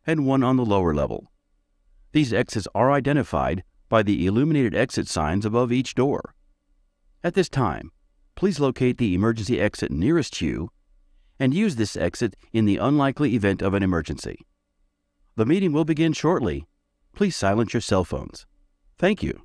and one on the lower level. These exits are identified by the illuminated exit signs above each door. At this time, please locate the emergency exit nearest you and use this exit in the unlikely event of an emergency. The meeting will begin shortly. Please silence your cell phones. Thank you.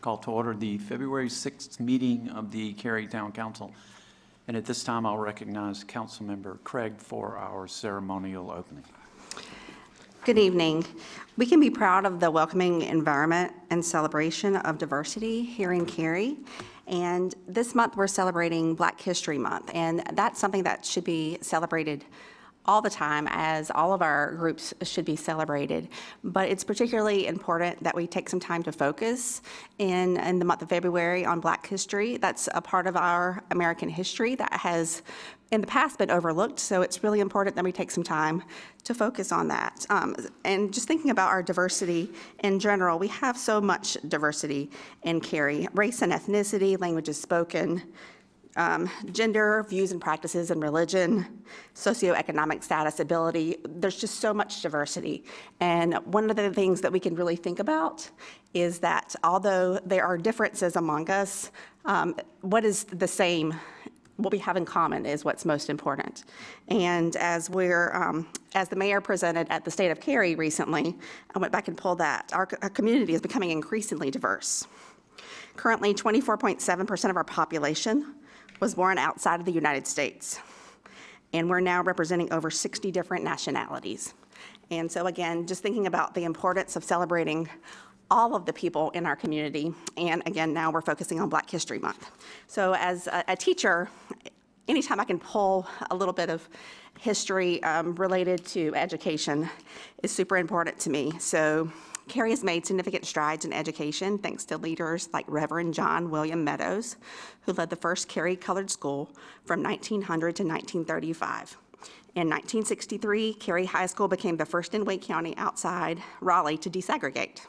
Call to order the February 6th meeting of the Cary Town Council. And at this time, I'll recognize Councilmember Craig for our ceremonial opening. Good evening. We can be proud of the welcoming environment and celebration of diversity here in Cary. And this month, we're celebrating Black History Month. And that's something that should be celebrated all the time, as all of our groups should be celebrated. But it's particularly important that we take some time to focus in the month of February on Black history. That's a part of our American history that has in the past been overlooked, so it's really important that we take some time to focus on that. And just thinking about our diversity in general, we have so much diversity in Cary: race and ethnicity, languages spoken, gender, views and practices, and religion, socioeconomic status, ability. There's just so much diversity. And one of the things that we can really think about is that although there are differences among us, what is the same, what we have in common is what's most important. And as as the mayor presented at the State of Cary recently, I went back and pulled that. Our community is becoming increasingly diverse. Currently, 24.7% of our population was born outside of the United States. And we're now representing over 60 different nationalities. And so again, just thinking about the importance of celebrating all of the people in our community. And again, now we're focusing on Black History Month. So as a teacher, anytime I can pull a little bit of history related to education is super important to me. So Cary has made significant strides in education thanks to leaders like Reverend John William Meadows, who led the first Cary Colored School from 1900 to 1935. In 1963, Cary High School became the first in Wake County outside Raleigh to desegregate.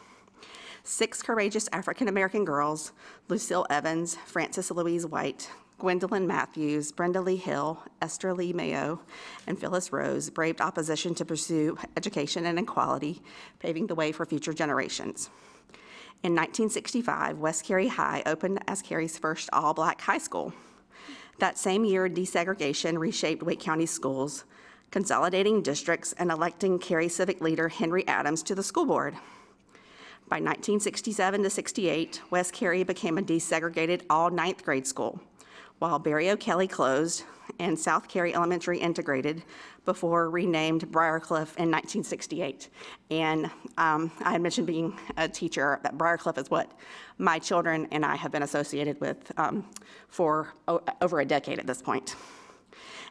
6 courageous African-American girls, Lucille Evans, Frances Louise White, Gwendolyn Matthews, Brenda Lee Hill, Esther Lee Mayo, and Phyllis Rose braved opposition to pursue education and equality, paving the way for future generations. In 1965, West Cary High opened as Cary's first all-Black high school. That same year, desegregation reshaped Wake County schools, consolidating districts and electing Cary civic leader Henry Adams to the school board. By 1967 to 68, West Cary became a desegregated all 9th grade school, while Barry O'Kelly closed and South Cary Elementary integrated before renamed Briarcliff in 1968. And I had mentioned being a teacher, that Briarcliff is what my children and I have been associated with for over a decade at this point.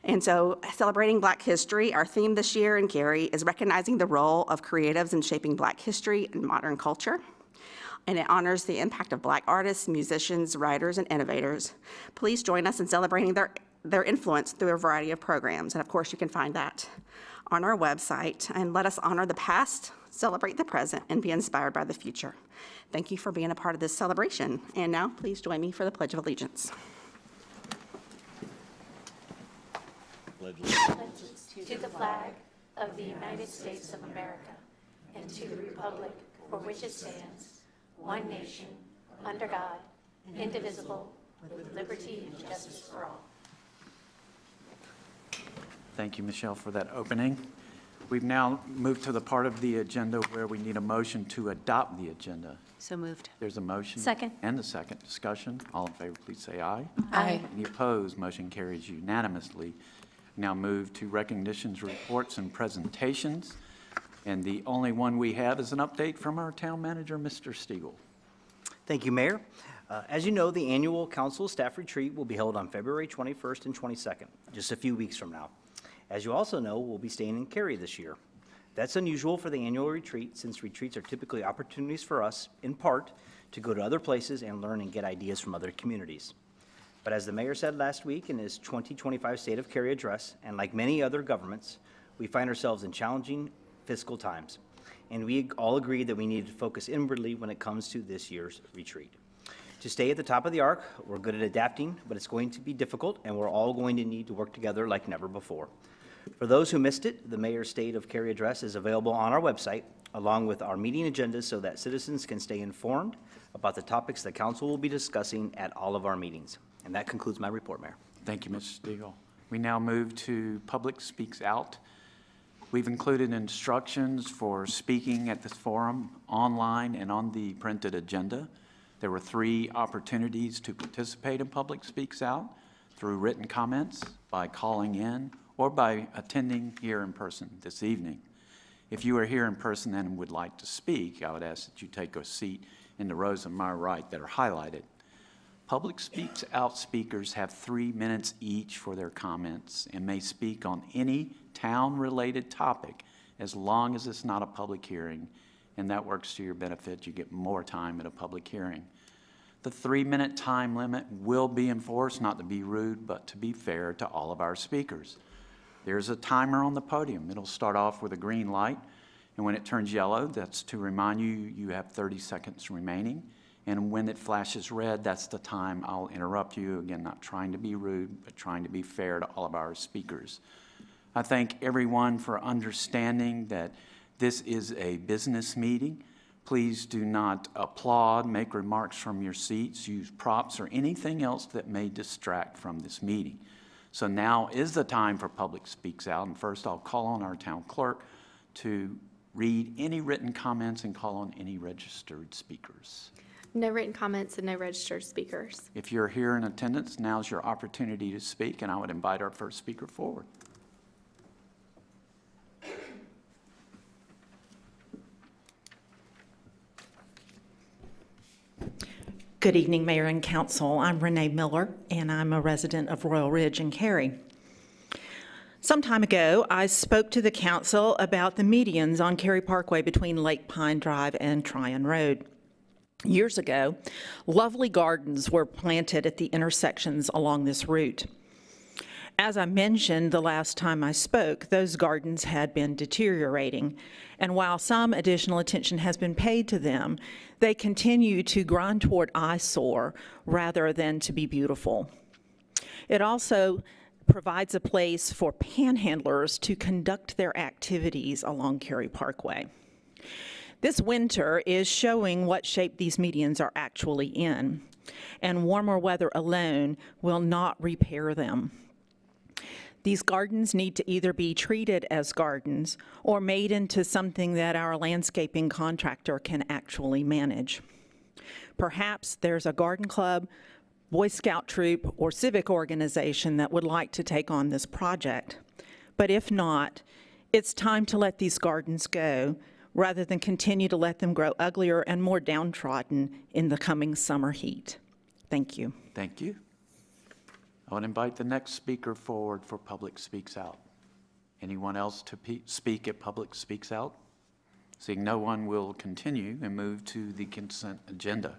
And so, celebrating Black history, our theme this year in Cary is recognizing the role of creatives in shaping Black history and modern culture. And it honors the impact of Black artists, musicians, writers, and innovators. Please join us in celebrating their influence through a variety of programs. And of course, you can find that on our website. And let us honor the past, celebrate the present, and be inspired by the future. Thank you for being a part of this celebration. And now, please join me for the Pledge of Allegiance. Allegiance to the flag of the United States of America and to the republic for which it stands, one nation, under God, indivisible, with liberty and justice for all. Thank you, Michelle, for that opening. We've now moved to the part of the agenda where we need a motion to adopt the agenda. So moved. There's a motion. Second. And a second. Discussion. All in favor, please say aye. Aye. Any opposed? Motion carries unanimously. Now move to recognitions, reports, and presentations. And the only one we have is an update from our town manager, Mr. Stiegel. Thank you, Mayor. As you know, the annual council staff retreat will be held on February 21st and 22nd, just a few weeks from now. As you also know, we'll be staying in Cary this year. That's unusual for the annual retreat, since retreats are typically opportunities for us, in part, to go to other places and learn and get ideas from other communities. But as the mayor said last week in his 2025 State of Cary address, and like many other governments, we find ourselves in challenging fiscal times. And we all agreed that we needed to focus inwardly when it comes to this year's retreat. To stay at the top of the arc, we're good at adapting, but it's going to be difficult, and we're all going to need to work together like never before. For those who missed it, the Mayor's State of Cary address is available on our website, along with our meeting agendas, so that citizens can stay informed about the topics the council will be discussing at all of our meetings. And that concludes my report, Mayor. Thank you, Mr. Stiegel. We now move to Public Speaks Out. We've included instructions for speaking at this forum online and on the printed agenda. There were 3 opportunities to participate in Public Speaks Out: through written comments, by calling in, or by attending here in person this evening. If you are here in person and would like to speak, I would ask that you take a seat in the rows on my right that are highlighted. Public Speaks Out speakers have 3 minutes each for their comments and may speak on any town-related topic as long as it's not a public hearing, and that works to your benefit. You get more time at a public hearing. The 3-minute time limit will be enforced, not to be rude, but to be fair to all of our speakers. There's a timer on the podium. It'll start off with a green light, and when it turns yellow, that's to remind you you have 30 seconds remaining. And when it flashes red, that's the time I'll interrupt you. Again, not trying to be rude, but trying to be fair to all of our speakers. I thank everyone for understanding that this is a business meeting. Please do not applaud, make remarks from your seats, use props or anything else that may distract from this meeting. So now is the time for Public Speaks Out. And first I'll call on our town clerk to read any written comments and call on any registered speakers. No written comments and no registered speakers. If you're here in attendance, now's your opportunity to speak, and I would invite our first speaker forward. Good evening, Mayor and Council. I'm Renee Miller, and I'm a resident of Royal Ridge in Cary. Some time ago, I spoke to the council about the medians on Cary Parkway between Lake Pine Drive and Tryon Road. Years ago, lovely gardens were planted at the intersections along this route. As I mentioned the last time I spoke, those gardens had been deteriorating, and while some additional attention has been paid to them, they continue to grind toward eyesore rather than to be beautiful. It also provides a place for panhandlers to conduct their activities along Cary Parkway. This winter is showing what shape these medians are actually in, and warmer weather alone will not repair them. These gardens need to either be treated as gardens or made into something that our landscaping contractor can actually manage. Perhaps there's a garden club, Boy Scout troop, or civic organization that would like to take on this project. But if not, it's time to let these gardens go rather than continue to let them grow uglier and more downtrodden in the coming summer heat. Thank you. Thank you. I would invite the next speaker forward for Public Speaks Out. Anyone else to speak at Public Speaks Out? Seeing no one, will continue and move to the consent agenda.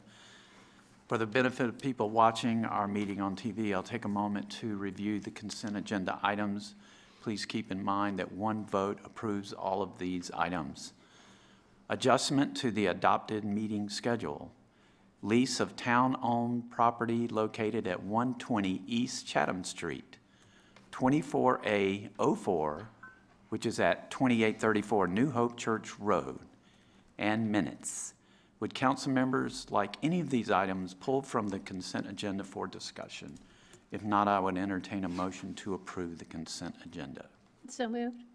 For the benefit of people watching our meeting on TV, I'll take a moment to review the consent agenda items. Please keep in mind that one vote approves all of these items. Adjustment to the adopted meeting schedule. Lease of town-owned property located at 120 East Chatham Street, 24A04, which is at 2834 New Hope Church Road, and minutes. Would council members like any of these items pulled from the consent agenda for discussion? If not, I would entertain a motion to approve the consent agenda. So moved.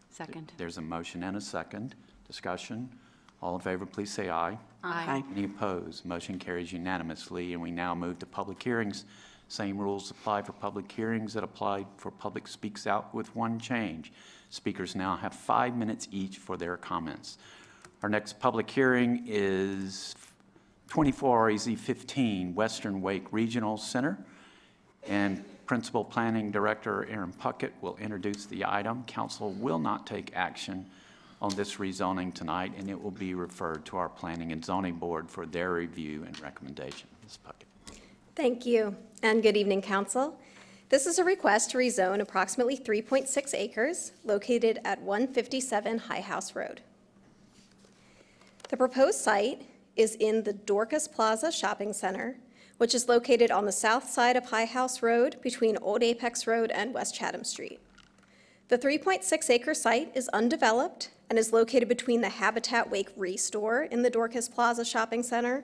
Second. There's a motion and a second. Discussion. All in favor, please say aye. Aye. Any opposed? Motion carries unanimously, and we now move to public hearings. Same rules apply for public hearings that applied for Public Speaks Out, with one change. Speakers now have 5 minutes each for their comments. Our next public hearing is 24 REZ 15, Western Wake Regional Center, and Principal Planning Director Aaron Puckett will introduce the item. Council will not take action on this rezoning tonight, and it will be referred to our Planning and Zoning Board for their review and recommendation. Ms. Puckett. Thank you, and good evening, Council. This is a request to rezone approximately 3.6 acres located at 157 High House Road. The proposed site is in the Dorcas Plaza Shopping Center, which is located on the south side of High House Road between Old Apex Road and West Chatham Street. The 3.6-acre site is undeveloped and is located between the Habitat Wake Restore in the Dorcas Plaza Shopping Center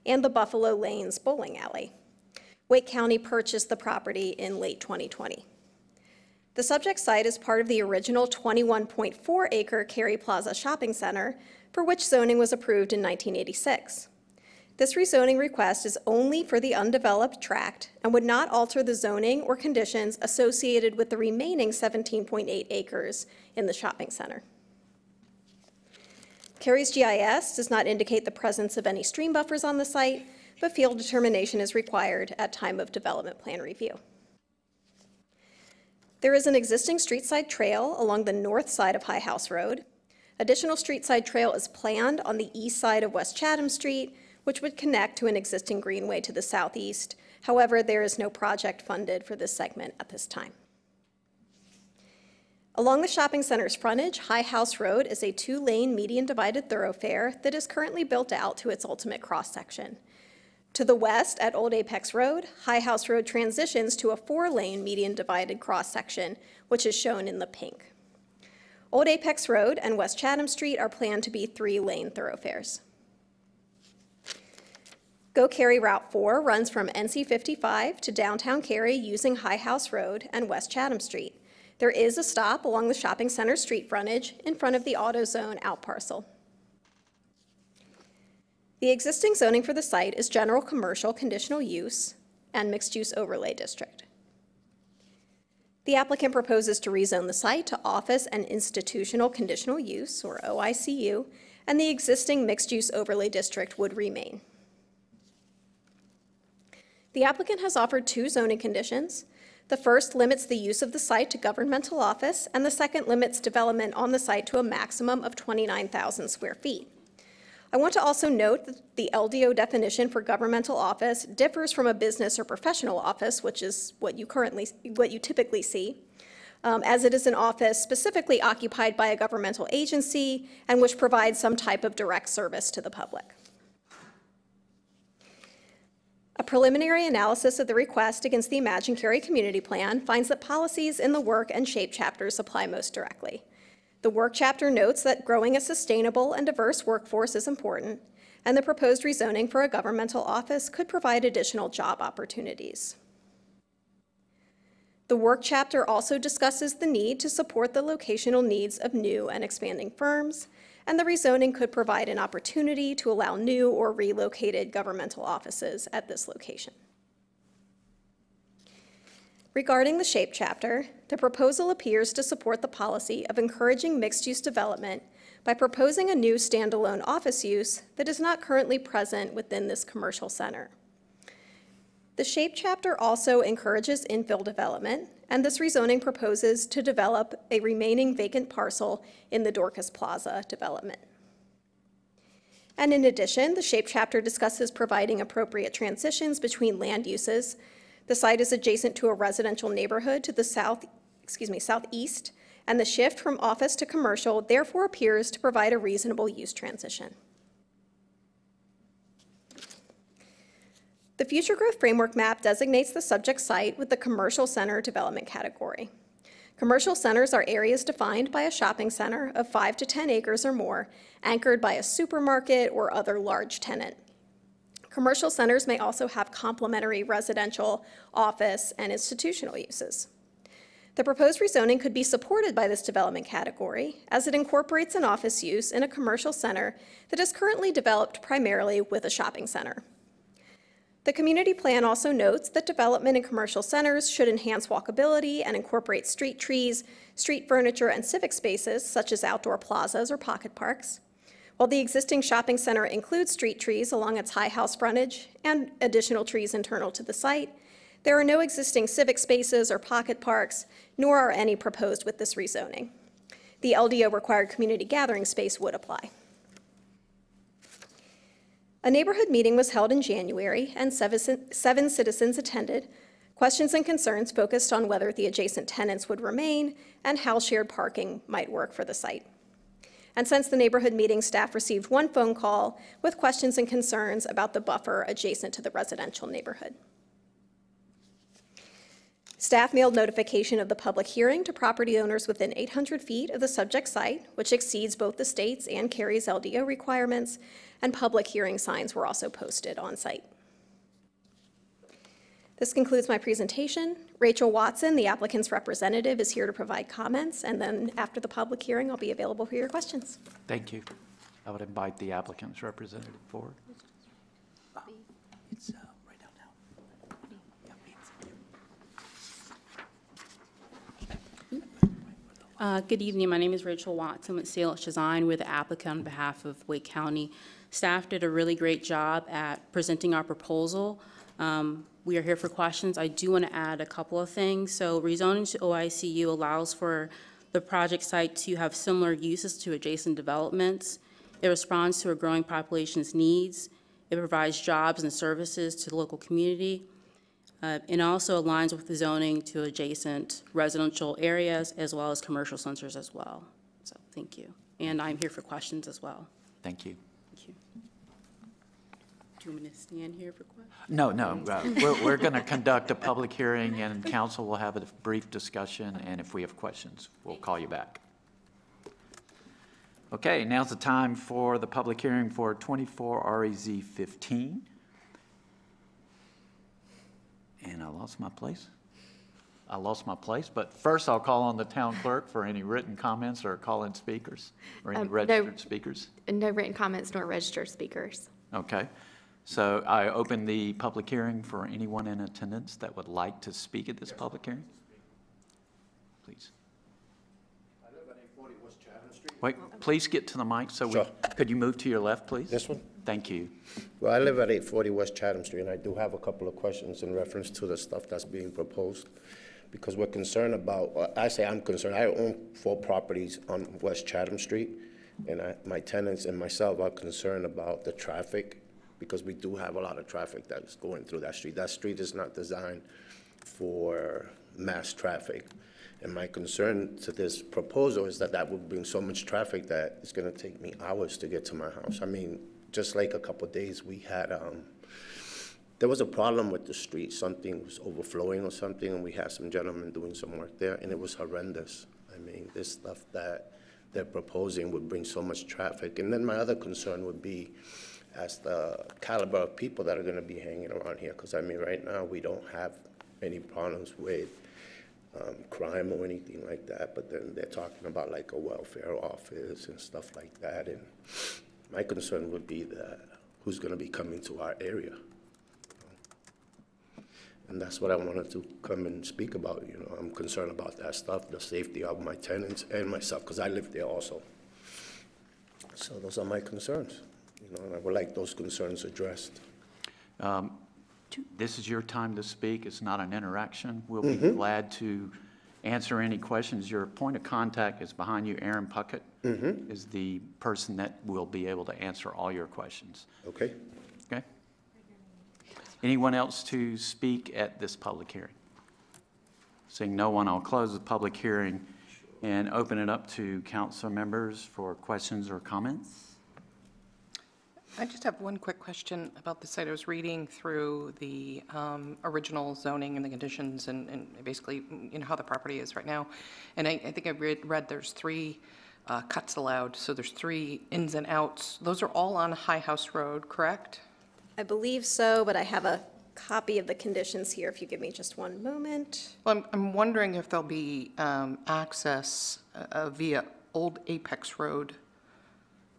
and the Buffalo Lanes Bowling Alley. Wake County purchased the property in late 2020. The subject site is part of the original 21.4-acre Cary Plaza Shopping Center, for which zoning was approved in 1986. This rezoning request is only for the undeveloped tract and would not alter the zoning or conditions associated with the remaining 17.8 acres in the shopping center. Cary's GIS does not indicate the presence of any stream buffers on the site, but field determination is required at time of development plan review. There is an existing street-side trail along the north side of High House Road. Additional street-side trail is planned on the east side of West Chatham Street, which would connect to an existing greenway to the southeast. However, there is no project funded for this segment at this time. Along the shopping center's frontage, High House Road is a 2-lane median divided thoroughfare that is currently built out to its ultimate cross-section. To the west at Old Apex Road, High House Road transitions to a 4-lane median divided cross-section, which is shown in the pink. Old Apex Road and West Chatham Street are planned to be 3-lane thoroughfares. Go Cary Route 4 runs from NC 55 to downtown Cary using High House Road and West Chatham Street. There is a stop along the shopping center street frontage in front of the AutoZone outparcel. The existing zoning for the site is general commercial conditional use and mixed-use overlay district. The applicant proposes to rezone the site to office and institutional conditional use, or OICU, and the existing mixed-use overlay district would remain. The applicant has offered 2 zoning conditions. The first limits the use of the site to governmental office, and the second limits development on the site to a maximum of 29,000 square feet. I want to also note that the LDO definition for governmental office differs from a business or professional office, which is what you typically see, as it is an office specifically occupied by a governmental agency and which provides some type of direct service to the public. A preliminary analysis of the request against the Imagine Cary Community Plan finds that policies in the work and shape chapters apply most directly. The work chapter notes that growing a sustainable and diverse workforce is important, and the proposed rezoning for a governmental office could provide additional job opportunities. The work chapter also discusses the need to support the locational needs of new and expanding firms, and the rezoning could provide an opportunity to allow new or relocated governmental offices at this location. Regarding the shape chapter, the proposal appears to support the policy of encouraging mixed-use development by proposing a new standalone office use that is not currently present within this commercial center. The shape chapter also encourages infill development, and this rezoning proposes to develop a remaining vacant parcel in the Dorcas Plaza development. And in addition, the shape chapter discusses providing appropriate transitions between land uses. The site is adjacent to a residential neighborhood to the southeast, and the shift from office to commercial therefore appears to provide a reasonable use transition. The Future Growth Framework map designates the subject site with the commercial center development category. Commercial centers are areas defined by a shopping center of 5 to 10 acres or more, anchored by a supermarket or other large tenant. Commercial centers may also have complementary residential, office, and institutional uses. The proposed rezoning could be supported by this development category, as it incorporates an office use in a commercial center that is currently developed primarily with a shopping center. The community plan also notes that development in commercial centers should enhance walkability and incorporate street trees, street furniture, and civic spaces, such as outdoor plazas or pocket parks. While the existing shopping center includes street trees along its high house frontage and additional trees internal to the site, there are no existing civic spaces or pocket parks, nor are any proposed with this rezoning. The LDO required community gathering space would apply. A neighborhood meeting was held in January, and seven citizens attended. Questions and concerns focused on whether the adjacent tenants would remain and how shared parking might work for the site. And since the neighborhood meeting, staff received 1 phone call with questions and concerns about the buffer adjacent to the residential neighborhood. Staff mailed notification of the public hearing to property owners within 800 feet of the subject site, which exceeds both the state's and Cary's LDO requirements, and public hearing signs were also posted on site. This concludes my presentation. Rachel Watson, the applicant's representative, is here to provide comments, and then after the public hearing, I'll be available for your questions. Thank you. I would invite the applicant's representative forward. Good evening. My name is Rachel Watson with CLS Design. We're the applicant on behalf of Wake County. Staff did a really great job at presenting our proposal. We are here for questions. I do want to add a couple of things. So rezoning to OICU allows for the project site to have similar uses to adjacent developments. It responds to a growing population's needs. It provides jobs and services to the local community. And also aligns with the zoning to adjacent residential areas as well as commercial centers as well. So thank you. And I'm here for questions as well. Thank you. Thank you. Do you want me to stand here for questions? No, no. We're going to conduct a public hearing, and council will have a brief discussion, and if we have questions, we'll call you back. Okay, now's the time for the public hearing for 24 REZ 15. And I lost my place. But first I'll call on the town clerk for any written comments or call-in speakers or any registered speakers. No written comments nor registered speakers. Okay. So I open the public hearing for anyone in attendance that would like to speak at this public hearing. Please. I live at 840 West Chatham Street. Wait, please get to the mic. So Sure. Could you move to your left, please? This one? Thank you. Well, I live at 840 West Chatham Street, and I do have a couple of questions in reference to the stuff that's being proposed, because we're concerned about, I'm concerned, I own 4 properties on West Chatham Street, and my tenants and myself are concerned about the traffic, because we do have a lot of traffic that's going through that street. That street is not designed for mass traffic. And my concern to this proposal is that that would bring so much traffic that it's gonna take me hours to get to my house. I mean, just like a couple of days, we had, there was a problem with the street. Something was overflowing or something, and we had some gentlemen doing some work there, and it was horrendous. I mean, this stuff that they're proposing would bring so much traffic. And then my other concern would be as the caliber of people that are gonna be hanging around here, because I mean, right now, we don't have any problems with crime or anything like that, but then they're talking about like a welfare office and stuff like that, and my concern would be that who's going to be coming to our area. And that's what I wanted to come and speak about. You know, I'm concerned about that stuff, the safety of my tenants and myself, because I live there also. So those are my concerns, you know, and I would like those concerns addressed. This is your time to speak. It's not an interaction. We'll be glad to answer any questions. Your point of contact is behind you. Aaron Puckett is the person that will be able to answer all your questions. Okay. Okay? Anyone else to speak at this public hearing? Seeing no one, I'll close the public hearing and open it up to council members for questions or comments. I just have one quick question about the site. I was reading through the original zoning and the conditions and basically, you know, how the property is right now. And I think I read there's 3 cuts allowed, so there's 3 ins and outs. Those are all on High House Road, correct? I believe so, but I have a copy of the conditions here, if you give me just one moment. Well, I'm wondering if there'll be access via Old Apex Road,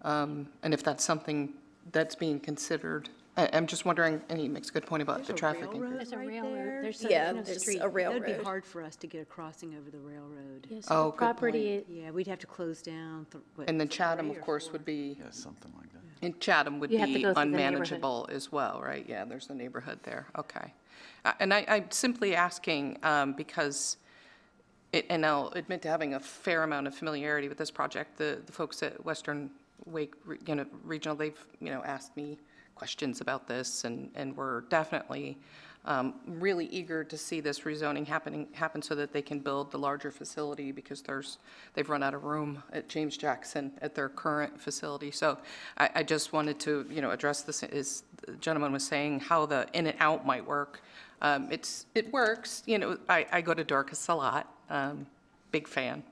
and if that's something that's being considered. I'm just wondering, and he makes a good point about the traffic. There's a railroad. There's Yeah, no there's street. a railroad. That'd be hard for us to get a crossing over the railroad. Yes, Oh, the good property. Yeah, we'd have to close down. And then Chatham, of course, would be, Yeah, something like that. and Chatham would You have to be go through the neighborhood. unmanageable as well, right? Yeah, there's the neighborhood there, okay. And I'm simply asking because, and I'll admit to having a fair amount of familiarity with this project, the folks at Western Wake, you know, Regional, they've, you know, asked me questions about this, and we're definitely really eager to see this rezoning happen so that they can build the larger facility, because they've run out of room at James Jackson at their current facility. So I just wanted to, you know, address this, as the gentleman was saying, how the in and out might work. It works, you know, I go to Dorcas a lot, big fan,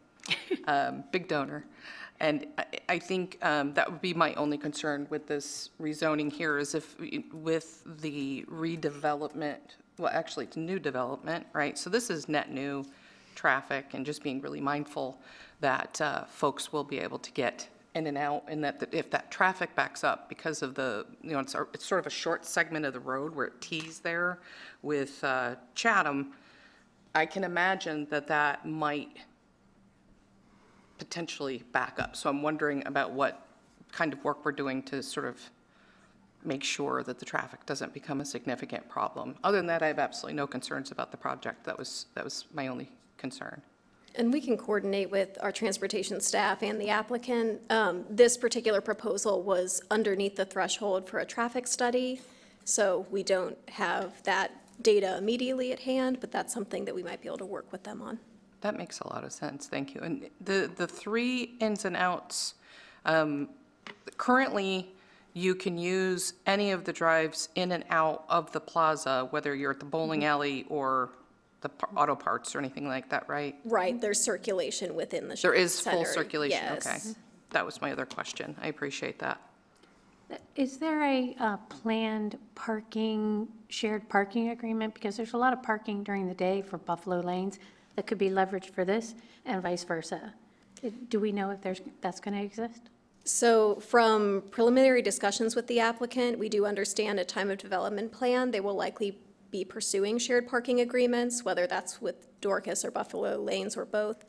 big donor. And I think that would be my only concern with this rezoning here, is if with the redevelopment, well, actually it's new development, right? So this is net new traffic, and just being really mindful that folks will be able to get in and out, and that if that traffic backs up because of the, it's sort of a short segment of the road where it tees there with Chatham, I can imagine that might potentially back up. So I'm wondering about what kind of work we're doing to sort of make sure that the traffic doesn't become a significant problem. Other than that, I have absolutely no concerns about the project. That was my only concern. And we can coordinate with our transportation staff and the applicant. This particular proposal was underneath the threshold for a traffic study, so we don't have that data immediately at hand, but that's something that we might be able to work with them on. That makes a lot of sense, thank you. And the three ins and outs, currently you can use any of the drives in and out of the plaza, whether you're at the bowling alley or the auto parts or anything like that, right? Right, there's circulation within the There shopping is full center, circulation, yes. okay. That was my other question, I appreciate that. Is there a planned shared parking agreement? Because there's a lot of parking during the day for Buffalo Lanes that could be leveraged for this and vice versa. Do we know if that's going to exist? So from preliminary discussions with the applicant, we do understand at time of development plan, they will likely be pursuing shared parking agreements, whether that's with Dorcas or Buffalo Lanes or both.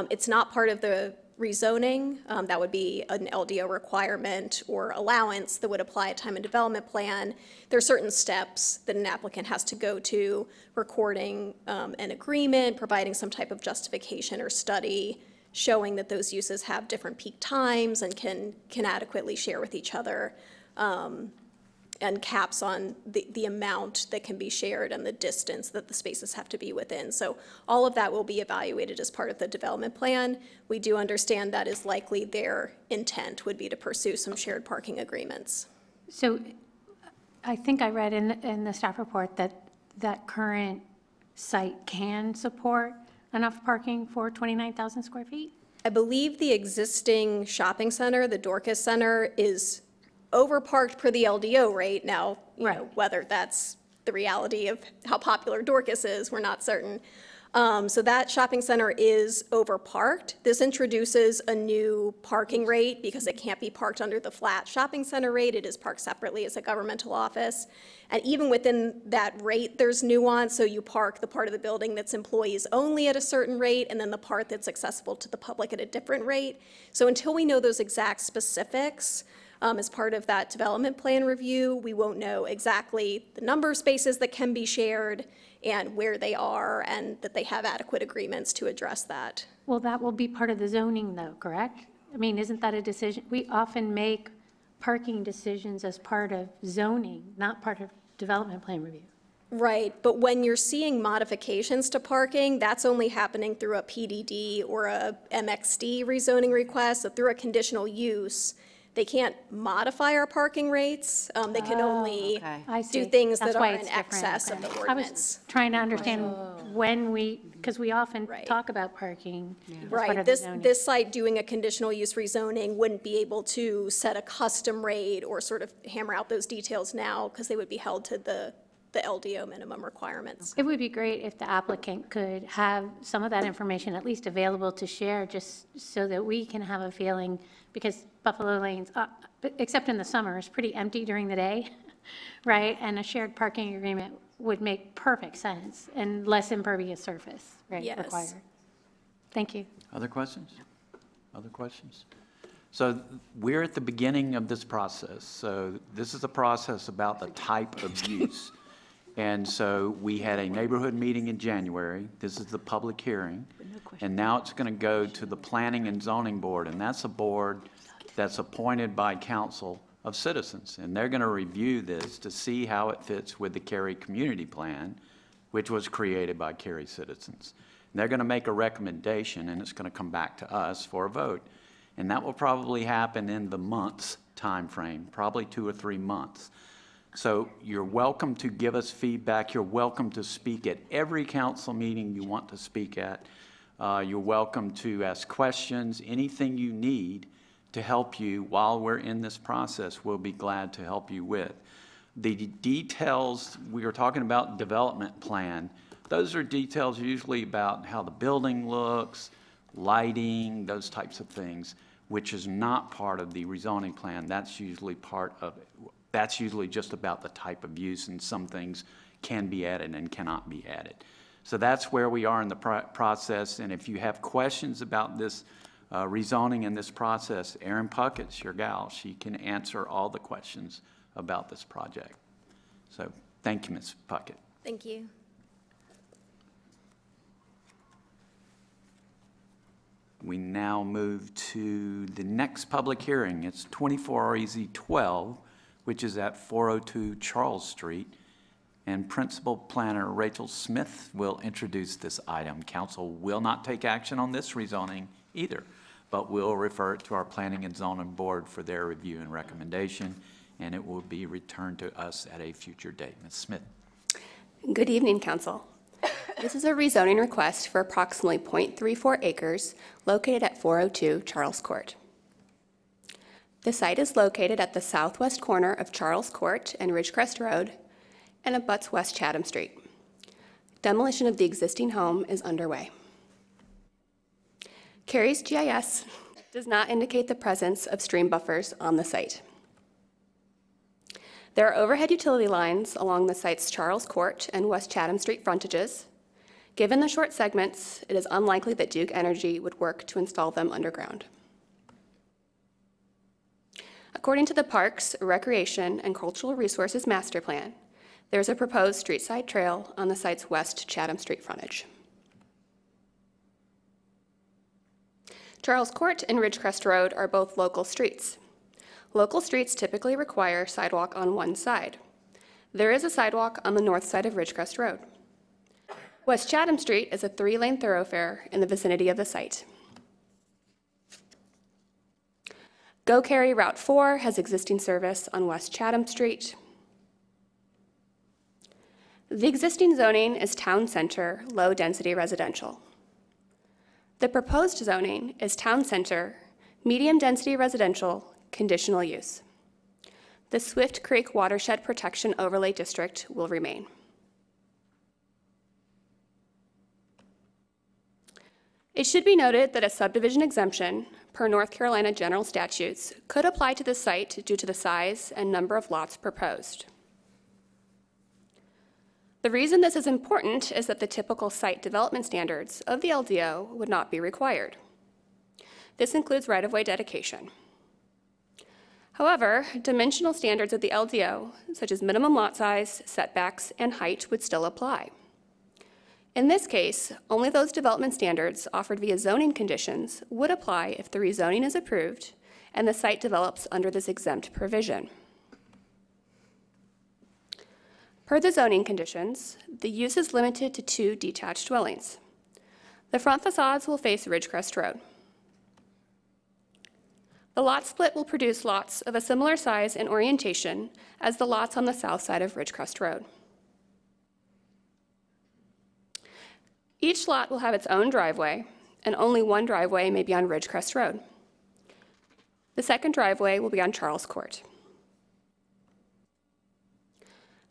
It's not part of the rezoning. That would be an LDO requirement or allowance that would apply at time of development plan. There are certain steps that an applicant has to go to, recording an agreement, providing some type of justification or study, showing that those uses have different peak times and can adequately share with each other, and caps on the amount that can be shared and the distance that the spaces have to be within. So all of that will be evaluated as part of the development plan. We do understand that is likely their intent would be to pursue some shared parking agreements. So I think I read in the staff report that current site can support enough parking for 29,000 square feet? I believe the existing shopping center, the Dorcas Center, is overparked per the LDO rate. Now, you know, whether that's the reality of how popular Dorcas is, we're not certain. So that shopping center is overparked. This introduces a new parking rate because it can't be parked under the flat shopping center rate. It is parked separately as a governmental office. And even within that rate, there's nuance. So you park the part of the building that's employees only at a certain rate, and then the part that's accessible to the public at a different rate. So until we know those exact specifics, as part of that development plan review, we won't know exactly the number of spaces that can be shared and where they are, and that they have adequate agreements to address that. Well, that will be part of the zoning though, correct? I mean, isn't that a decision? We often make parking decisions as part of zoning, not part of development plan review. Right, but when you're seeing modifications to parking, that's only happening through a PDD or a MXD rezoning request. So through a conditional use, they can't modify our parking rates. They can only do things that are in excess of the ordinance. I was trying to understand when because we often talk about parking. Right, this site doing a conditional use rezoning wouldn't be able to set a custom rate or sort of hammer out those details now because they would be held to the LDO minimum requirements. It would be great if the applicant could have some of that information at least available to share, just so that we can have a feeling, because Buffalo Lanes, except in the summer, is pretty empty during the day, right? And a shared parking agreement would make perfect sense and less impervious surface, right, required. Thank you. Other questions? Other questions? So we're at the beginning of this process. So this is a process about the type of use. And so we had a neighborhood meeting in January. This is the public hearing. And now it's going to go to the Planning and Zoning Board. And that's a board that's appointed by council of citizens. And they're going to review this to see how it fits with the Cary Community Plan, which was created by Cary citizens. And they're going to make a recommendation, and it's going to come back to us for a vote. And that will probably happen in the months time frame, probably 2 or 3 months. So you're welcome to give us feedback. You're welcome to speak at every council meeting you want to speak at. You're welcome to ask questions, anything you need to help you while we're in this process, we'll be glad to help you with. The details, we were talking about development plan. Those are details usually about how the building looks, lighting, those types of things. which is not part of the rezoning plan. That's usually that's usually just about the type of use, and some things can be added and cannot be added. So that's where we are in the process, and if you have questions about this rezoning and this process, Erin Puckett's your gal. She can answer all the questions about this project. So thank you, Ms. Puckett. Thank you. We now move to the next public hearing. It's 24 REZ 12, which is at 402 Charles Street. And Principal Planner Rachel Smith will introduce this item. Council will not take action on this rezoning either, but will refer it to our Planning and Zoning Board for their review and recommendation, and it will be returned to us at a future date. Ms. Smith. Good evening, Council. This is a rezoning request for approximately 0.34 acres located at 402 Charles Court. The site is located at the southwest corner of Charles Court and Ridgecrest Road and abuts West Chatham Street. Demolition of the existing home is underway. Cary's GIS does not indicate the presence of stream buffers on the site. There are overhead utility lines along the site's Charles Court and West Chatham Street frontages. Given the short segments, it is unlikely that Duke Energy would work to install them underground. According to the Parks, Recreation, and Cultural Resources Master Plan, there is a proposed street side trail on the site's West Chatham Street frontage. Charles Court and Ridgecrest Road are both local streets. Local streets typically require sidewalk on one side. There is a sidewalk on the north side of Ridgecrest Road. West Chatham Street is a 3-lane thoroughfare in the vicinity of the site. Go Cary Route 4 has existing service on West Chatham Street. The existing zoning is town center, low-density residential. The proposed zoning is town center, medium-density residential, conditional use. The Swift Creek Watershed Protection Overlay District will remain. It should be noted that a subdivision exemption, per North Carolina general statutes, could apply to the site due to the size and number of lots proposed. The reason this is important is that the typical site development standards of the LDO would not be required. This includes right-of-way dedication. However, dimensional standards of the LDO, such as minimum lot size, setbacks, and height, would still apply. In this case, only those development standards offered via zoning conditions would apply if the rezoning is approved and the site develops under this exempt provision. Per the zoning conditions, the use is limited to 2 detached dwellings. The front facades will face Ridgecrest Road. The lot split will produce lots of a similar size and orientation as the lots on the south side of Ridgecrest Road. Each lot will have its own driveway, and only one driveway may be on Ridgecrest Road. The second driveway will be on Charles Court.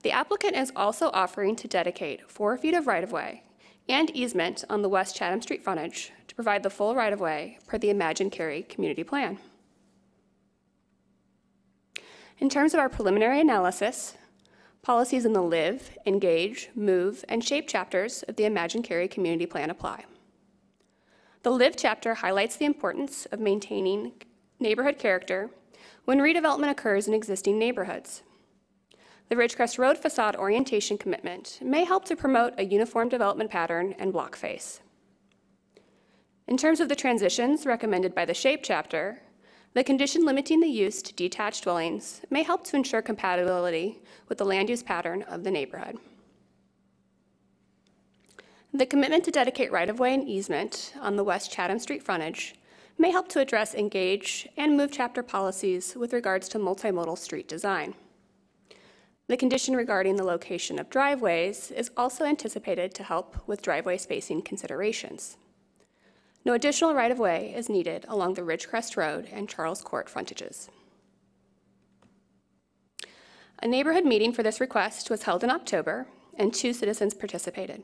The applicant is also offering to dedicate 4 feet of right-of-way and easement on the West Chatham Street frontage to provide the full right-of-way per the Imagine Cary community plan. In terms of our preliminary analysis, policies in the Live, Engage, Move, and Shape chapters of the Imagine Cary community plan apply. The Live chapter highlights the importance of maintaining neighborhood character when redevelopment occurs in existing neighborhoods. The Ridgecrest Road facade orientation commitment may help to promote a uniform development pattern and block face. In terms of the transitions recommended by the Shape chapter, the condition limiting the use to detached dwellings may help to ensure compatibility with the land use pattern of the neighborhood. The commitment to dedicate right-of-way and easement on the West Chatham Street frontage may help to address Engage and Move chapter policies with regards to multimodal street design. The condition regarding the location of driveways is also anticipated to help with driveway spacing considerations. No additional right-of-way is needed along the Ridgecrest Road and Charles Court frontages. A neighborhood meeting for this request was held in October, and 2 citizens participated.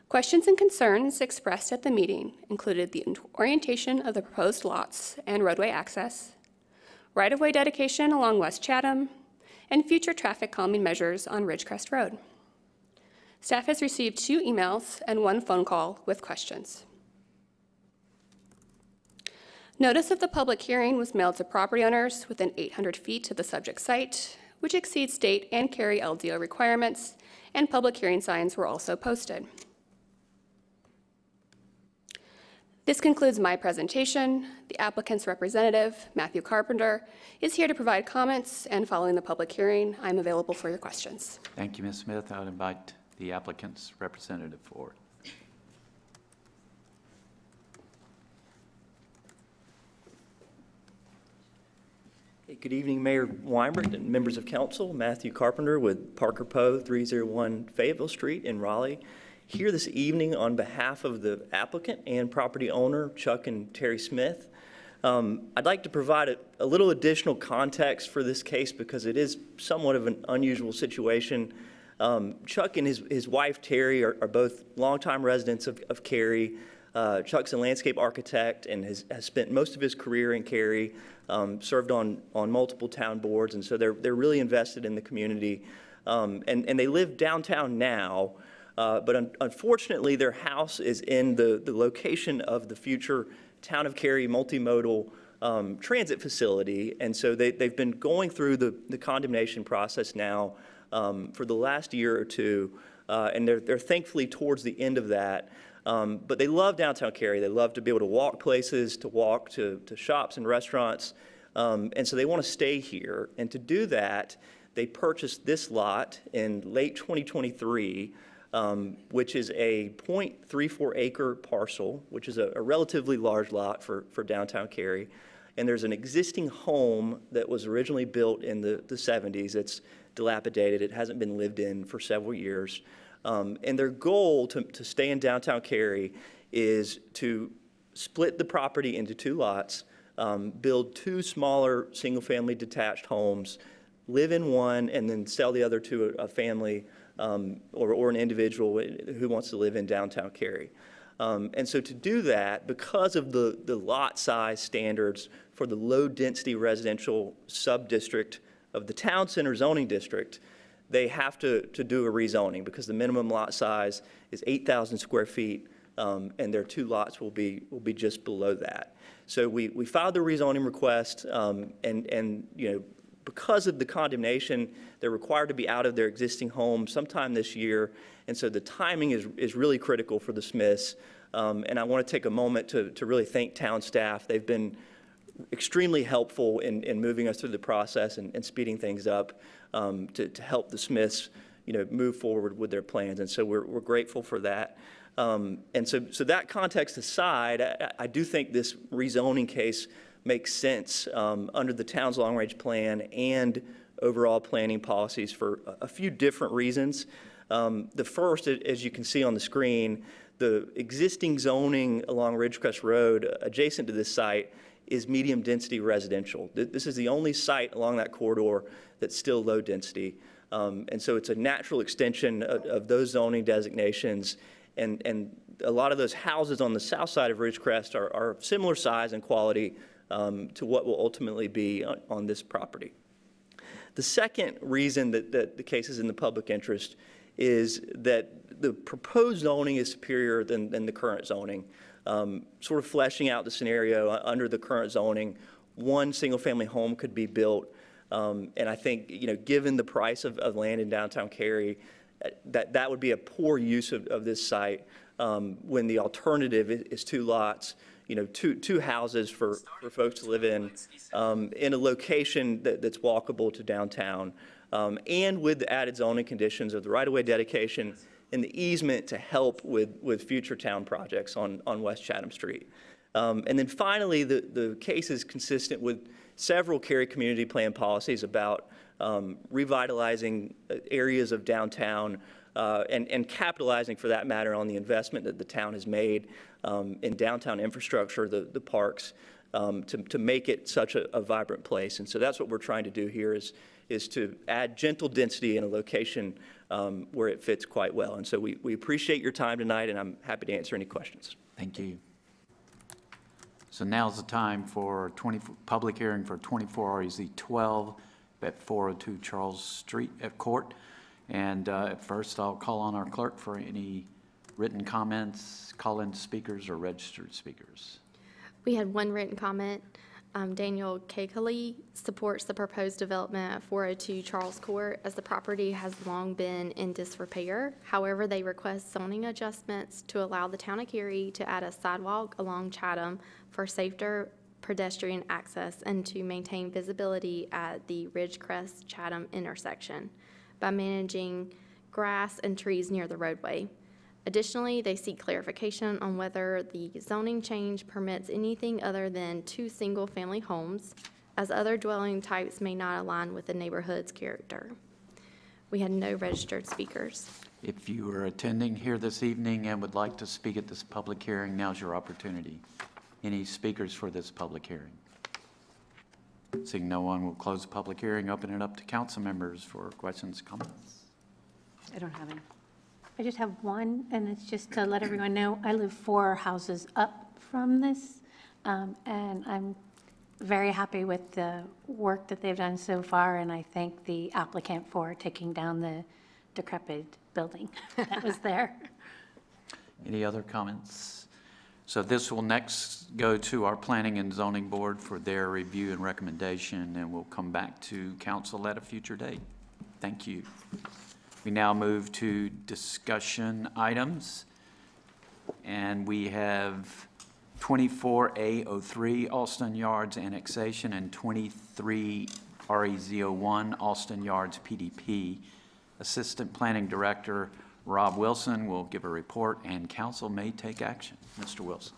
Questions and concerns expressed at the meeting included the orientation of the proposed lots and roadway access, right-of-way dedication along West Chatham, and future traffic calming measures on Ridgecrest Road. Staff has received 2 emails and 1 phone call with questions. Notice of the public hearing was mailed to property owners within 800 feet of the subject site, which exceeds state and Cary LDO requirements, and public hearing signs were also posted. This concludes my presentation. The applicant's representative, Matthew Carpenter, is here to provide comments, and following the public hearing, I'm available for your questions. Thank you, Ms. Smith. I would invite the applicant's representative forward. Good evening, Mayor Weinberg and members of council. Matthew Carpenter with Parker Poe, 301 Fayetteville Street in Raleigh. Here this evening on behalf of the applicant and property owner, Chuck and Terry Smith. I'd like to provide a little additional context for this case because it is somewhat of an unusual situation. Chuck and his wife, Terry, are both longtime residents of Cary. Chuck's a landscape architect and has spent most of his career in Cary, served on multiple town boards, and so they're really invested in the community. And they live downtown now, but unfortunately their house is in the location of the future Town of Cary multimodal transit facility, and so they've been going through the condemnation process now for the last year or two, and they're thankfully towards the end of that. But they love downtown Cary. They love to be able to walk places, to walk to shops and restaurants, and so they want to stay here. And to do that, they purchased this lot in late 2023, which is a 0.34 acre parcel, which is a relatively large lot for downtown Cary. And there's an existing home that was originally built in the 70s. It's dilapidated. It hasn't been lived in for several years. And their goal to stay in downtown Cary is to split the property into 2 lots, build 2 smaller single-family detached homes, live in one, and then sell the other to a family or an individual who wants to live in downtown Cary. And so to do that, because of the lot size standards for the low-density residential sub-district of the town center zoning district, they have to do a rezoning because the minimum lot size is 8,000 square feet, and their 2 lots will be just below that. So we filed the rezoning request, and you know, because of the condemnation, they're required to be out of their existing home sometime this year, and so the timing is really critical for the Smiths. And I want to take a moment to really thank town staff. They've been extremely helpful in moving us through the process and speeding things up to help the Smiths, you know, move forward with their plans. And so we're grateful for that. And so that context aside, I do think this rezoning case makes sense under the town's long-range plan and overall planning policies for a few different reasons. The first, as you can see on the screen, the existing zoning along Ridgecrest Road adjacent to this site is medium density residential. This is the only site along that corridor that's still low density. And so it's a natural extension of those zoning designations. And a lot of those houses on the south side of Ridgecrest are similar size and quality to what will ultimately be on this property. The second reason that the case is in the public interest is that the proposed zoning is superior than the current zoning. Sort of fleshing out the scenario under the current zoning, 1 single-family home could be built, and I think, you know, given the price of land in downtown Cary, that would be a poor use of this site when the alternative is 2 lots, you know, two houses for folks to live in a location that's walkable to downtown, and with the added zoning conditions of the right-of-way dedication and the easement to help with future town projects on West Chatham Street. And then finally, the case is consistent with several Cary community plan policies about revitalizing areas of downtown and capitalizing, for that matter, on the investment that the town has made in downtown infrastructure, the parks, to make it such a vibrant place. And so that's what we're trying to do here is is to add gentle density in a location where it fits quite well. And so we appreciate your time tonight, and I'm happy to answer any questions. Thank you. So now's the time for public hearing for 24 REZ 12 at 402 Charles Street at Court. And at first, I'll call on our clerk for any written comments, call-in speakers, or registered speakers. We had one written comment. Daniel Kakali supports the proposed development at 402 Charles Court as the property has long been in disrepair. However, they request zoning adjustments to allow the town of Cary to add a sidewalk along Chatham for safer pedestrian access and to maintain visibility at the Ridgecrest Chatham intersection by managing grass and trees near the roadway. Additionally, they seek clarification on whether the zoning change permits anything other than 2 single-family homes, as other dwelling types may not align with the neighborhood's character. We had no registered speakers. If you are attending here this evening and would like to speak at this public hearing, now's your opportunity. Any speakers for this public hearing? Seeing no one, we'll close the public hearing, open it up to council members for questions, comments. I don't have any. I just have one, and it's just to let everyone know, I live 4 houses up from this, and I'm very happy with the work that they've done so far, and I thank the applicant for taking down the decrepit building that was there. Any other comments? So this will next go to our Planning and Zoning Board for their review and recommendation, and we'll come back to council at a future date. Thank you. We now move to discussion items, and we have 24A03 Alston Yards annexation and 23 REZ01 Alston Yards PDP. Assistant Planning Director Rob Wilson will give a report, and council may take action. Mr. Wilson.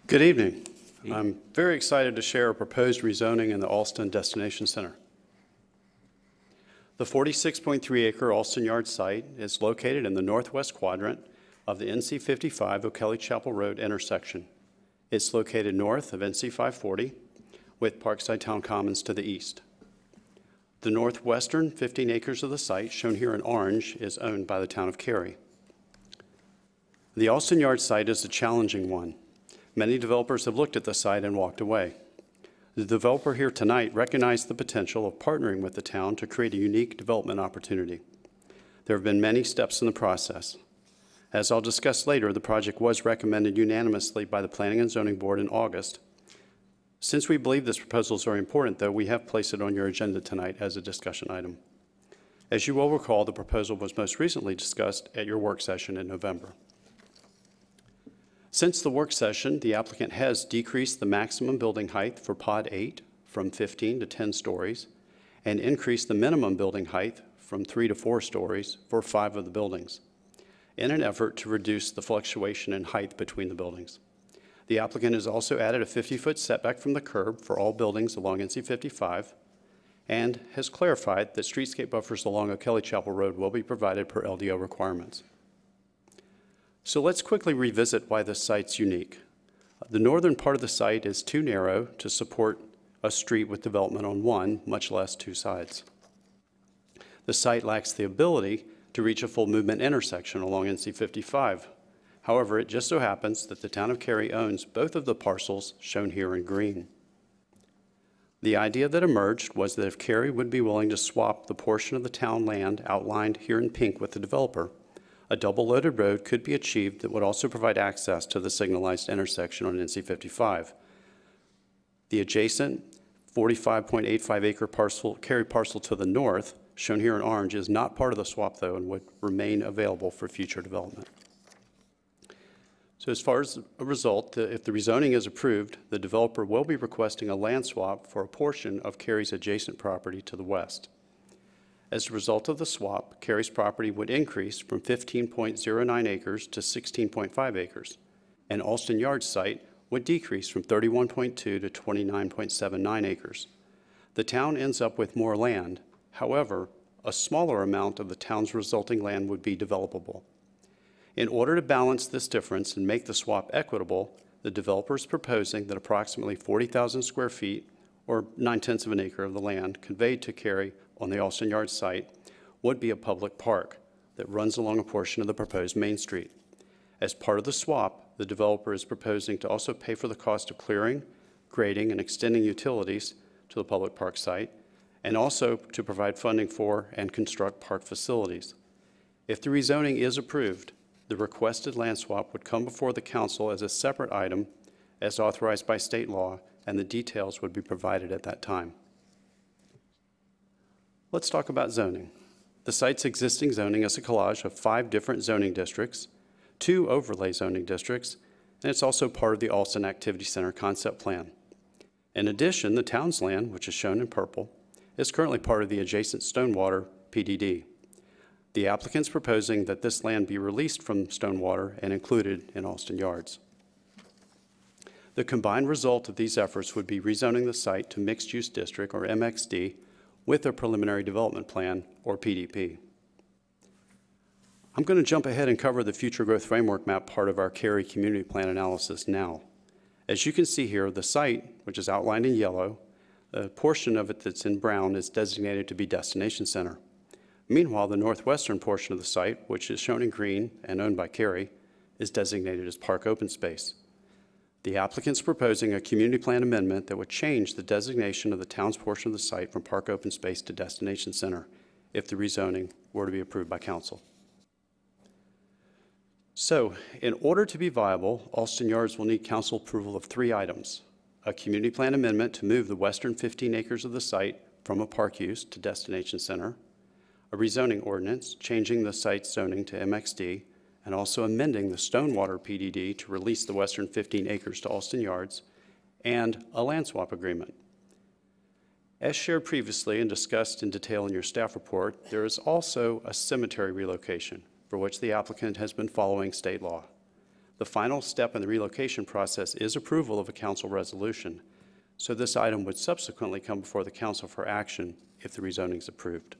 Good evening. I'm very excited to share a proposed rezoning in the Alston Destination Center. The 46.3-acre Alston Yards site is located in the northwest quadrant of the NC 55 O'Kelly Chapel Road intersection. It's located north of NC 540 with Parkside Town Commons to the east. The northwestern 15 acres of the site, shown here in orange, is owned by the town of Cary. The Alston Yards site is a challenging one. Many developers have looked at the site and walked away. The developer here tonight recognized the potential of partnering with the town to create a unique development opportunity. There have been many steps in the process. As I'll discuss later, the project was recommended unanimously by the Planning and Zoning Board in August. Since we believe this proposal is very important, though, we have placed it on your agenda tonight as a discussion item. As you will recall, the proposal was most recently discussed at your work session in November. Since the work session, the applicant has decreased the maximum building height for Pod 8 from 15 to 10 stories and increased the minimum building height from 3 to 4 stories for 5 of the buildings in an effort to reduce the fluctuation in height between the buildings. The applicant has also added a 50-foot setback from the curb for all buildings along NC 55 and has clarified that streetscape buffers along O'Kelly Chapel Road will be provided per LDO requirements. So let's quickly revisit why this site's unique. The northern part of the site is too narrow to support a street with development on one, much less 2 sides. The site lacks the ability to reach a full movement intersection along NC 55. However, it just so happens that the town of Cary owns both of the parcels shown here in green. The idea that emerged was that if Cary would be willing to swap the portion of the town land outlined here in pink with the developer, a double-loaded road could be achieved that would also provide access to the signalized intersection on NC 55. The adjacent 45.85-acre parcel, Cary parcel to the north, shown here in orange, is not part of the swap, though, and would remain available for future development. So as far as a result, if the rezoning is approved, the developer will be requesting a land swap for a portion of Cary's adjacent property to the west. As a result of the swap, Cary's property would increase from 15.09 acres to 16.5 acres, and Alston Yards site would decrease from 31.2 to 29.79 acres. The town ends up with more land. However, a smaller amount of the town's resulting land would be developable. In order to balance this difference and make the swap equitable, the developer is proposing that approximately 40,000 square feet, or 9/10 of an acre of the land conveyed to Cary, on the Alston Yards site would be a public park that runs along a portion of the proposed Main Street. As part of the swap, the developer is proposing to also pay for the cost of clearing, grading, and extending utilities to the public park site, and also to provide funding for and construct park facilities. If the rezoning is approved, the requested land swap would come before the council as a separate item as authorized by state law, and the details would be provided at that time. Let's talk about zoning. The site's existing zoning is a collage of 5 different zoning districts, 2 overlay zoning districts, and it's also part of the Alston Activity Center concept plan. In addition, the town's land, which is shown in purple, is currently part of the adjacent Stonewater PDD. The applicant's proposing that this land be released from Stonewater and included in Alston Yards. The combined result of these efforts would be rezoning the site to mixed-use district, or MXD, with a preliminary development plan, or PDP. I'm going to jump ahead and cover the future growth framework map part of our Cary community plan analysis now. As you can see here, the site, which is outlined in yellow, a portion of it that's in brown is designated to be destination center. Meanwhile, the northwestern portion of the site, which is shown in green and owned by Cary, is designated as park open space. The applicant's proposing a community plan amendment that would change the designation of the town's portion of the site from park open space to destination center if the rezoning were to be approved by council. So, in order to be viable, Alston Yards will need council approval of 3 items: a community plan amendment to move the western 15 acres of the site from a park use to destination center, a rezoning ordinance changing the site's zoning to MXD, and also amending the Stonewater PDD to release the western 15 acres to Alston Yards, and a land swap agreement. As shared previously and discussed in detail in your staff report, there is also a cemetery relocation for which the applicant has been following state law. The final step in the relocation process is approval of a council resolution, so this item would subsequently come before the council for action if the rezoning is approved.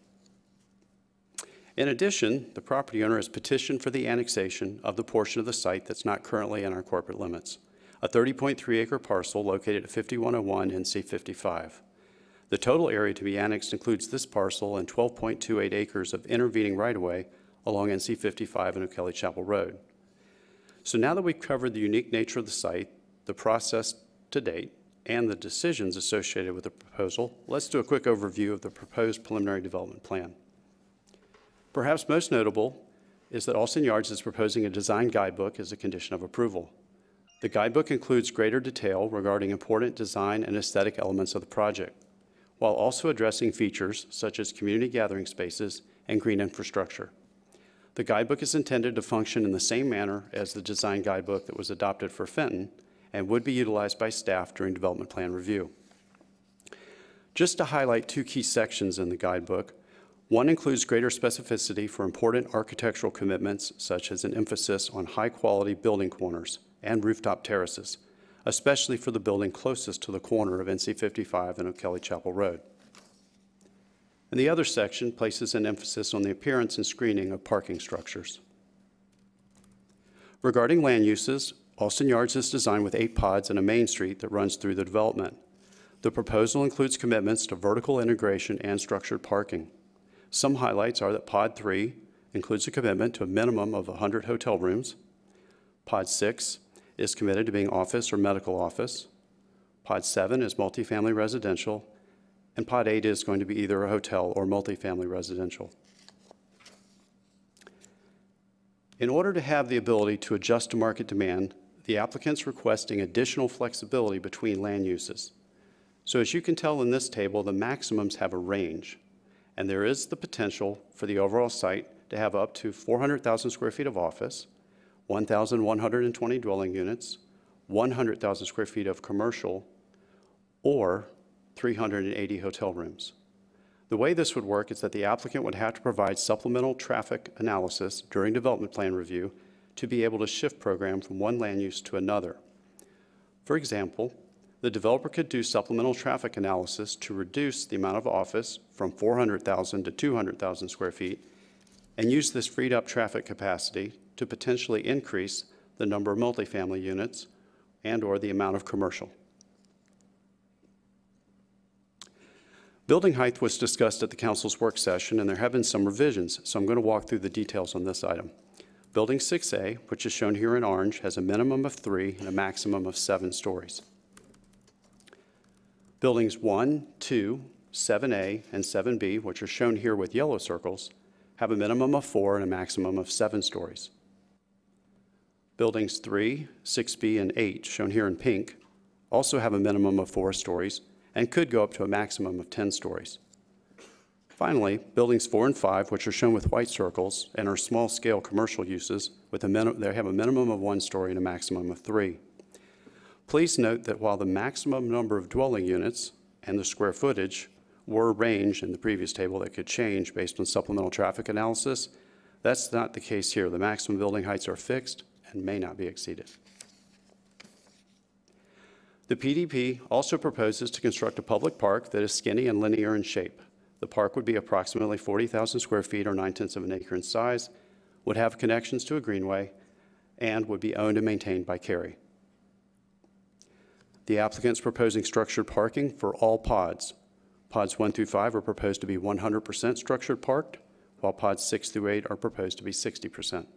In addition, the property owner has petitioned for the annexation of the portion of the site that's not currently in our corporate limits, a 30.3-acre parcel located at 5101 NC 55. The total area to be annexed includes this parcel and 12.28 acres of intervening right-of-way along NC 55 and O'Kelly Chapel Road. So now that we've covered the unique nature of the site, the process to date, and the decisions associated with the proposal, let's do a quick overview of the proposed preliminary development plan. Perhaps most notable is that Alston Yards is proposing a design guidebook as a condition of approval. The guidebook includes greater detail regarding important design and aesthetic elements of the project, while also addressing features such as community gathering spaces and green infrastructure. The guidebook is intended to function in the same manner as the design guidebook that was adopted for Fenton and would be utilized by staff during development plan review. Just to highlight 2 key sections in the guidebook, one includes greater specificity for important architectural commitments, such as an emphasis on high-quality building corners and rooftop terraces, especially for the building closest to the corner of NC 55 and O'Kelly Chapel Road. And the other section places an emphasis on the appearance and screening of parking structures. Regarding land uses, Alston Yards is designed with 8 pods and a main street that runs through the development. The proposal includes commitments to vertical integration and structured parking. Some highlights are that Pod 3 includes a commitment to a minimum of 100 hotel rooms. Pod 6 is committed to being office or medical office. Pod 7 is multifamily residential. And Pod 8 is going to be either a hotel or multifamily residential. In order to have the ability to adjust to market demand, the applicant's requesting additional flexibility between land uses. So as you can tell in this table, the maximums have a range, and there is the potential for the overall site to have up to 400,000 square feet of office, 1,120 dwelling units, 100,000 square feet of commercial, or 380 hotel rooms. The way this would work is that the applicant would have to provide supplemental traffic analysis during development plan review to be able to shift program from one land use to another. For example, the developer could do supplemental traffic analysis to reduce the amount of office from 400,000 to 200,000 square feet and use this freed up traffic capacity to potentially increase the number of multifamily units and or the amount of commercial. Building height was discussed at the council's work session, and there have been some revisions, so I'm going to walk through the details on this item. Building 6A, which is shown here in orange, has a minimum of 3 and a maximum of 7 stories. Buildings 1, 2, 7A, and 7B, which are shown here with yellow circles, have a minimum of 4 and a maximum of 7 stories. Buildings 3, 6B, and 8, shown here in pink, also have a minimum of 4 stories and could go up to a maximum of 10 stories. Finally, buildings 4 and 5, which are shown with white circles and are small-scale commercial uses, they have a minimum of 1 story and a maximum of 3. Please note that while the maximum number of dwelling units and the square footage were ranged in the previous table that could change based on supplemental traffic analysis, that's not the case here. The maximum building heights are fixed and may not be exceeded. The PDP also proposes to construct a public park that is skinny and linear in shape. The park would be approximately 40,000 square feet or 9/10 of an acre in size, would have connections to a greenway, and would be owned and maintained by Cary. The applicant is proposing structured parking for all pods. Pods 1 through 5 are proposed to be 100% structured parked, while pods 6 through 8 are proposed to be 60%.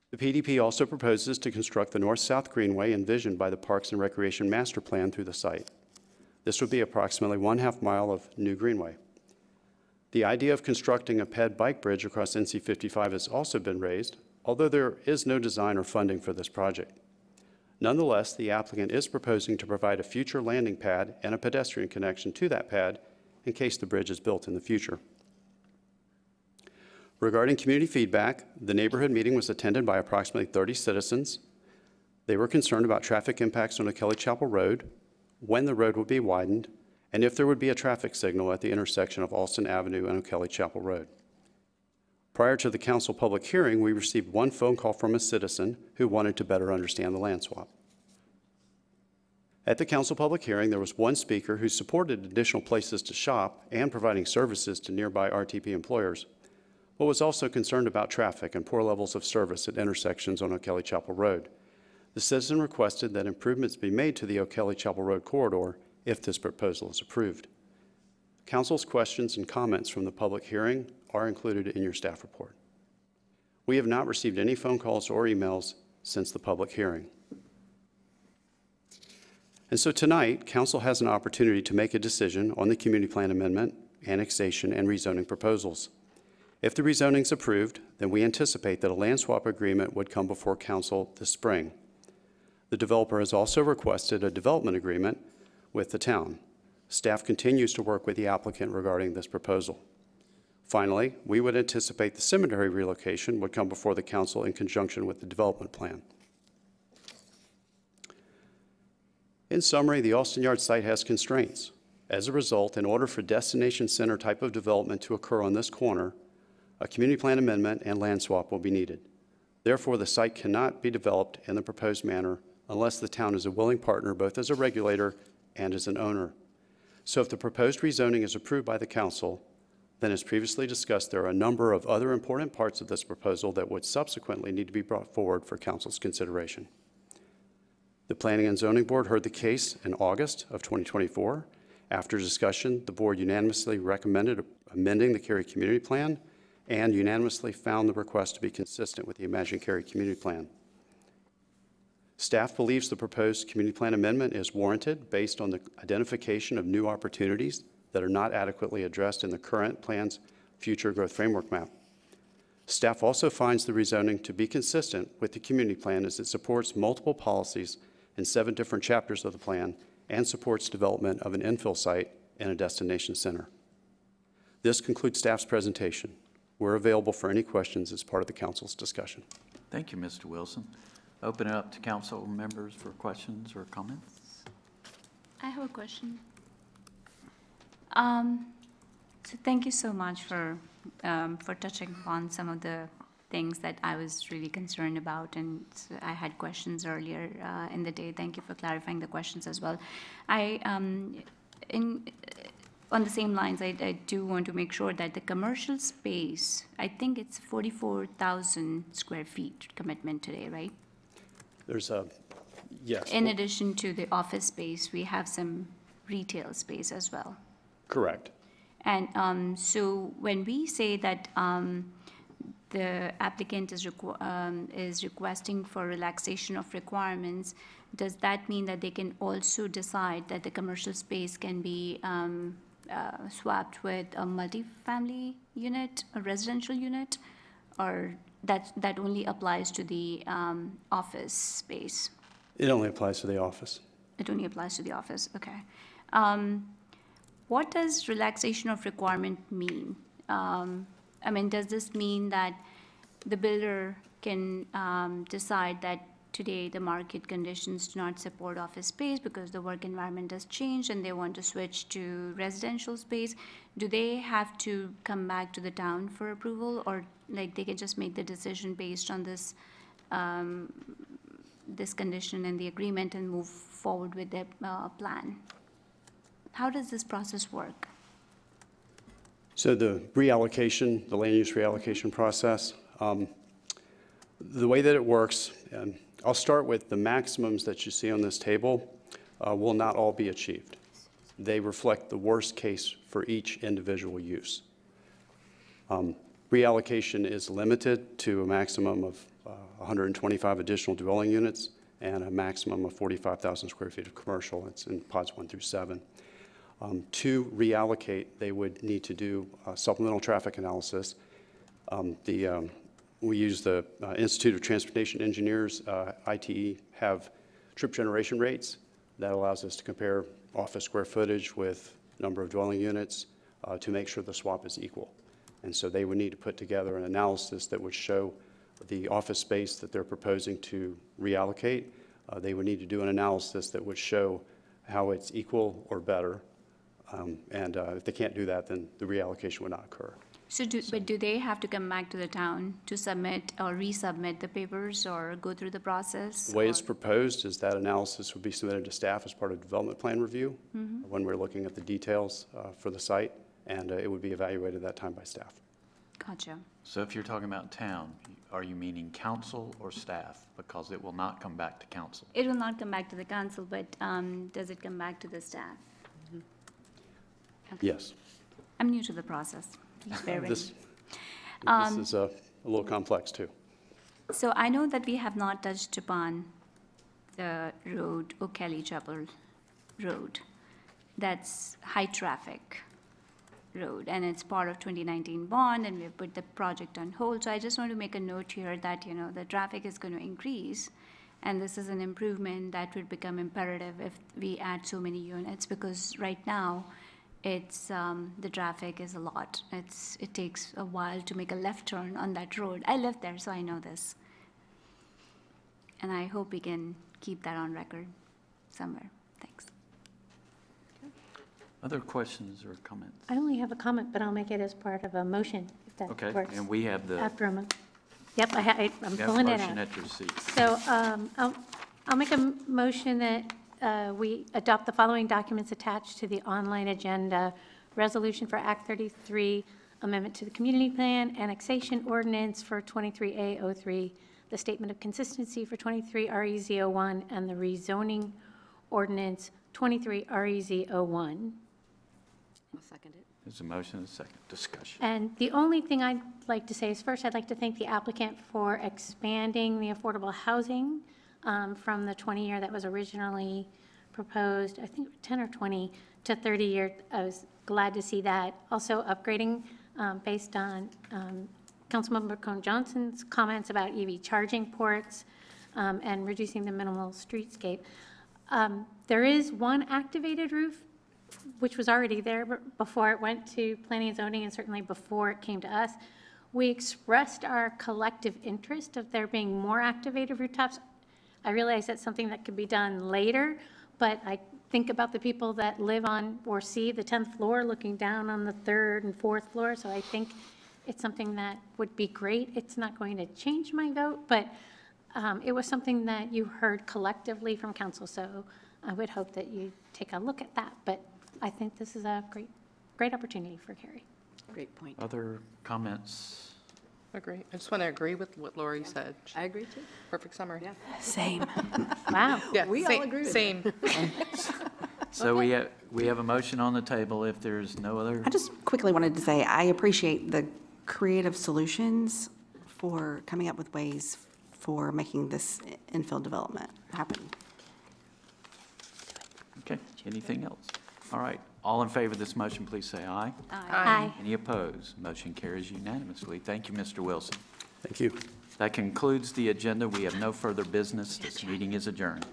The PDP also proposes to construct the north-south greenway envisioned by the Parks and Recreation Master Plan through the site. This would be approximately 1/2 mile of new greenway. The idea of constructing a ped bike bridge across NC 55 has also been raised, although there is no design or funding for this project. Nonetheless, the applicant is proposing to provide a future landing pad and a pedestrian connection to that pad in case the bridge is built in the future. Regarding community feedback, the neighborhood meeting was attended by approximately 30 citizens. They were concerned about traffic impacts on O'Kelly Chapel Road, when the road would be widened, and if there would be a traffic signal at the intersection of Alston Avenue and O'Kelly Chapel Road. Prior to the council public hearing, we received one phone call from a citizen who wanted to better understand the land swap. At the council public hearing, there was one speaker who supported additional places to shop and providing services to nearby RTP employers, but was also concerned about traffic and poor levels of service at intersections on O'Kelly Chapel Road. The citizen requested that improvements be made to the O'Kelly Chapel Road corridor if this proposal is approved. Council's questions and comments from the public hearing are included in your staff report. We have not received any phone calls or emails since the public hearing. And so tonight, Council has an opportunity to make a decision on the community plan amendment, annexation, and rezoning proposals. If the rezoning is approved, then we anticipate that a land swap agreement would come before Council this spring. The developer has also requested a development agreement with the town. Staff continues to work with the applicant regarding this proposal. Finally, we would anticipate the cemetery relocation would come before the Council in conjunction with the development plan. In summary, the Alston Yard site has constraints. As a result, in order for destination center type of development to occur on this corner, a community plan amendment and land swap will be needed. Therefore, the site cannot be developed in the proposed manner unless the town is a willing partner both as a regulator and as an owner. So if the proposed rezoning is approved by the council, then as previously discussed, there are a number of other important parts of this proposal that would subsequently need to be brought forward for council's consideration. The Planning and Zoning Board heard the case in August of 2024. After discussion, the board unanimously recommended amending the Cary Community Plan and unanimously found the request to be consistent with the Imagine Cary Community Plan. Staff believes the proposed community plan amendment is warranted based on the identification of new opportunities that are not adequately addressed in the current plan's future growth framework map. Staff also finds the rezoning to be consistent with the community plan as it supports multiple policies in 7 different chapters of the plan and supports development of an infill site and a destination center. This concludes staff's presentation. We're available for any questions as part of the council's discussion. Thank you, Mr. Wilson. Open it up to council members for questions or comments. I have a question. So thank you so much for touching upon some of the things that I was really concerned about, and I had questions earlier in the day. Thank you for clarifying the questions as well. On the same lines, I do want to make sure that the commercial space, I think it's 44,000 square feet commitment today, right? There's a, yes. In addition to the office space, we have some retail space as well. Correct. And so when we say that the applicant is requesting for relaxation of requirements, does that mean that they can also decide that the commercial space can be swapped with a multifamily unit, a residential unit, or that only applies to the office space? It only applies to the office. It only applies to the office, okay. What does relaxation of requirement mean? I mean, does this mean that the builder can decide that today the market conditions do not support office space because the work environment has changed and they want to switch to residential space? Do they have to come back to the town for approval, or like they can just make the decision based on this this condition in the agreement and move forward with their plan? How does this process work? So the reallocation, the land use reallocation process, the way that it works, and I'll start with the maximums that you see on this table will not all be achieved. They reflect the worst case for each individual use. Reallocation is limited to a maximum of 125 additional dwelling units and a maximum of 45,000 square feet of commercial. It's in pods 1 through 7. To reallocate, they would need to do supplemental traffic analysis. We use the Institute of Transportation Engineers, ITE, have trip generation rates. That allows us to compare office square footage with number of dwelling units to make sure the swap is equal. And so they would need to put together an analysis that would show the office space that they're proposing to reallocate. They would need to do an analysis that would show how it's equal or better. And if they can't do that, then the reallocation would not occur. But do they have to come back to the town to submit or resubmit the papers or go through the process? The way it's proposed is that analysis would be submitted to staff as part of development plan review when we're looking at the details for the site, and it would be evaluated at that time by staff. Gotcha. So if you're talking about town, are you meaning council or staff? Because it will not come back to council. It will not come back to the council, but does it come back to the staff? Okay. Yes. I'm new to the process. Please bear with This me. is a little complex, too. So I know that we have not touched upon the road, O'Kelly Chapel Road. That's high traffic road, and it's part of 2019 bond, and we've put the project on hold. So I just want to make a note here that, you know, the traffic is going to increase, and this is an improvement that would become imperative if we add so many units, because right now, it's the traffic is a lot. It takes a while to make a left turn on that road. I live there, so I know this. And I hope we can keep that on record somewhere. Thanks. Other questions or comments? I only have a comment, but I'll make it as part of a motion, if that Okay, works. and we have the, After a yep, I'm you have a pulling it motion out. at your seat. So I'll make a motion that we adopt the following documents attached to the online agenda: resolution for Act 33, amendment to the community plan, annexation ordinance for 23A03, the statement of consistency for 23 REZ01, and the rezoning ordinance 23 REZ01. I'll second it. There's a motion and a second. Discussion. And the only thing I'd like to say is, first, I'd like to thank the applicant for expanding the affordable housing from the 20-year that was originally proposed, I think 10 or 20, to 30-year. I was glad to see that. Also upgrading based on Councilmember Cone-Johnson's comments about EV charging ports and reducing the minimal streetscape. There is one activated roof, which was already there before it went to planning and zoning, and certainly before it came to us. We expressed our collective interest of there being more activated rooftops. I realize that's something that could be done later, but I think about the people that live on or see the 10th floor looking down on the 3rd and 4th floor, so I think it's something that would be great. It's not going to change my vote, but it was something that you heard collectively from council, so I would hope that you take a look at that. But I think this is a great opportunity for Cary. Great point. Other comments? Agree. I just want to agree with what Lori said. I agree too. Perfect summary. Yeah. Same. Wow. Yeah, We all agree with Same. So we have a motion on the table. If there's no other, I just quickly wanted to say, I appreciate the creative solutions for coming up with ways for making this infill development happen. okay, anything else? All right, all in favor of this motion, please say aye. Aye. Any opposed? Motion carries unanimously. Thank you, Mr. Wilson. Thank you. That concludes the agenda. We have no further business. This meeting is adjourned.